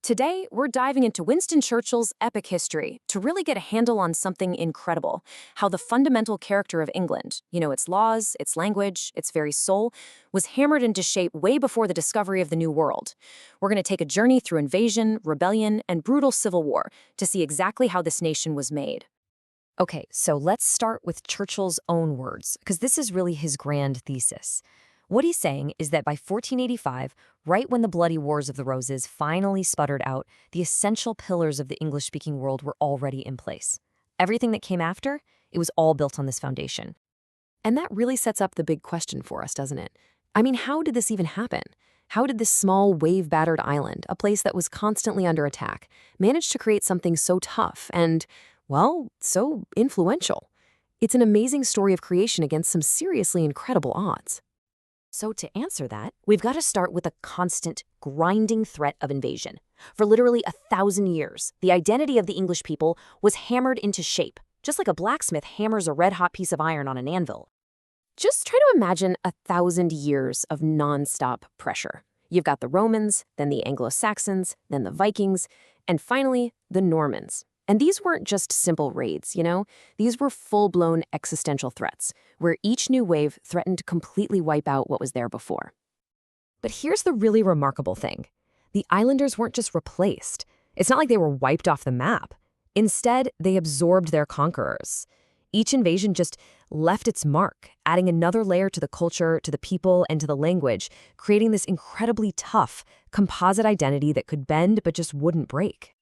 Today, we're diving into Winston Churchill's epic history to really get a handle on something incredible: how the fundamental character of England, its laws, its language, its very soul, was hammered into shape way before the discovery of the New World. We're going to take a journey through invasion, rebellion, and brutal civil war to see exactly how this nation was made. Okay, so let's start with Churchill's own words, because this is really his grand thesis. What he's saying is that by 1485, right when the bloody Wars of the Roses finally sputtered out, the essential pillars of the English-speaking world were already in place. Everything that came after, it was all built on this foundation. And that really sets up the big question for us, doesn't it? I mean, how did this even happen? How did this small, wave-battered island, a place that was constantly under attack, manage to create something so tough and, well, so influential? It's an amazing story of creation against some seriously incredible odds. So to answer that, we've got to start with a constant, grinding threat of invasion. For literally 1,000 years, the identity of the English people was hammered into shape, just like a blacksmith hammers a red-hot piece of iron on an anvil. Just try to imagine 1,000 years of nonstop pressure. You've got the Romans, then the Anglo-Saxons, then the Vikings, and finally, the Normans. And these weren't just simple raids, These were full-blown existential threats, where each new wave threatened to completely wipe out what was there before. But here's the really remarkable thing. The islanders weren't just replaced. It's not like they were wiped off the map. Instead, they absorbed their conquerors. Each invasion just left its mark, adding another layer to the culture, to the people, and to the language, creating this incredibly tough, composite identity that could bend but just wouldn't break.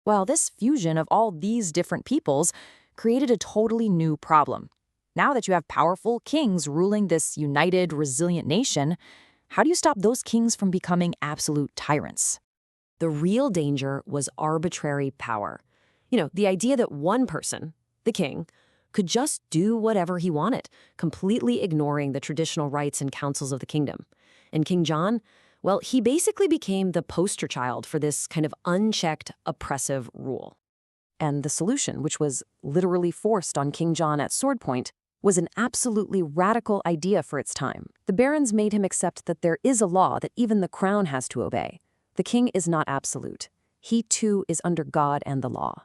Well, this fusion of all these different peoples created a totally new problem. Now that you have powerful kings ruling this united, resilient nation, how do you stop those kings from becoming absolute tyrants? The real danger was arbitrary power. The idea that one person, the king, could just do whatever he wanted, completely ignoring the traditional rights and councils of the kingdom. And King John, well, he basically became the poster child for this kind of unchecked, oppressive rule. And the solution, which was literally forced on King John at sword point, was an absolutely radical idea for its time. The barons made him accept that there is a law that even the crown has to obey. The king is not absolute. He, too, is under God and the law.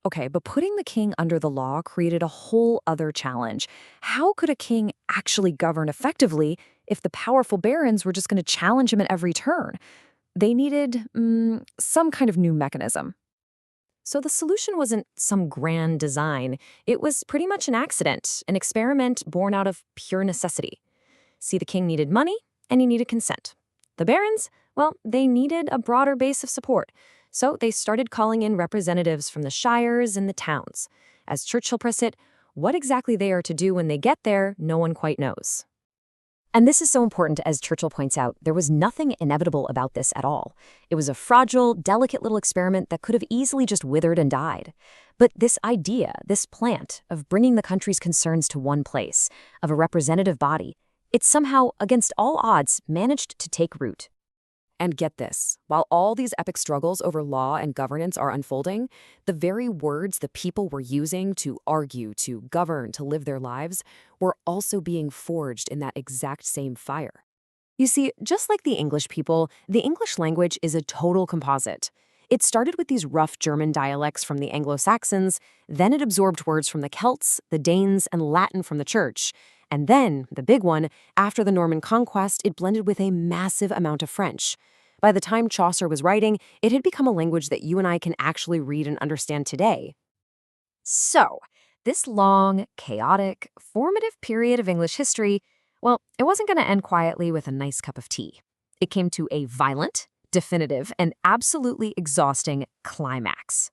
Okay, but putting the king under the law created a whole other challenge. How could a king actually govern effectively if the powerful barons were just going to challenge him at every turn? They needed some kind of new mechanism. So the solution wasn't some grand design. It was pretty much an accident, an experiment born out of pure necessity. See, the king needed money, and he needed consent. The barons, well, they needed a broader base of support. So they started calling in representatives from the shires and the towns. As Churchill puts it, what exactly they are to do when they get there, no one quite knows. And this is so important, as Churchill points out, there was nothing inevitable about this at all. It was a fragile, delicate little experiment that could have easily just withered and died. But this idea, this plant of bringing the country's concerns to one place, of a representative body, it somehow, against all odds, managed to take root. And get this, while all these epic struggles over law and governance are unfolding, the very words the people were using to argue, to govern, to live their lives, were also being forged in that exact same fire. You see, just like the English people, the English language is a total composite. It started with these rough German dialects from the Anglo-Saxons, then it absorbed words from the Celts, the Danes, and Latin from the Church. And then, the big one, after the Norman Conquest, it blended with a massive amount of French. By the time Chaucer was writing, it had become a language that you and I can actually read and understand today. So, this long, chaotic, formative period of English history, well, it wasn't going to end quietly with a nice cup of tea. It came to a violent, definitive, and absolutely exhausting climax.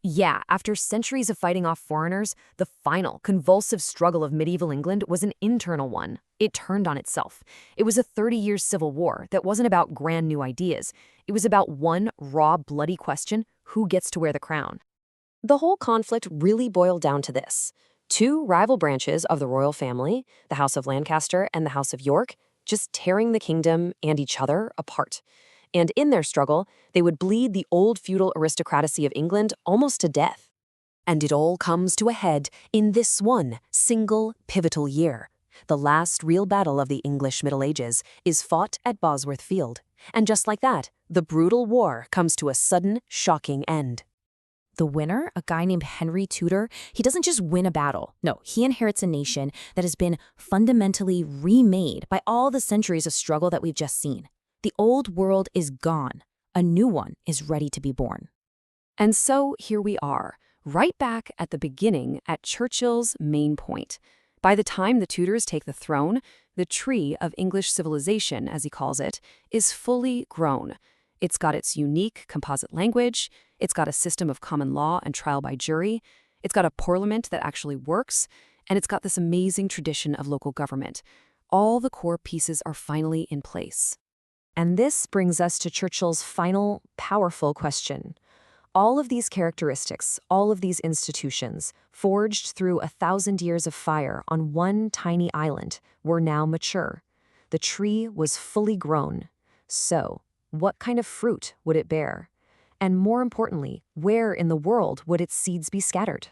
Yeah, after centuries of fighting off foreigners, the final, convulsive struggle of medieval England was an internal one. It turned on itself. It was a 30-year civil war that wasn't about grand new ideas. It was about one raw, bloody question: who gets to wear the crown? The whole conflict really boiled down to this: two rival branches of the royal family, the House of Lancaster and the House of York, just tearing the kingdom and each other apart. And in their struggle, they would bleed the old feudal aristocracy of England almost to death. And it all comes to a head in this one single pivotal year. The last real battle of the English Middle Ages is fought at Bosworth Field. And just like that, the brutal war comes to a sudden, shocking end. The winner, a guy named Henry Tudor, he doesn't just win a battle. No, he inherits a nation that has been fundamentally remade by all the centuries of struggle that we've just seen. The old world is gone. A new one is ready to be born. And so here we are, right back at the beginning at Churchill's main point. By the time the Tudors take the throne, the tree of English civilization, as he calls it, is fully grown. It's got its unique composite language, it's got a system of common law and trial by jury, it's got a parliament that actually works, and it's got this amazing tradition of local government. All the core pieces are finally in place. And this brings us to Churchill's final, powerful question. All of these characteristics, all of these institutions, forged through 1,000 years of fire on one tiny island, were now mature. The tree was fully grown. So, what kind of fruit would it bear? And more importantly, where in the world would its seeds be scattered?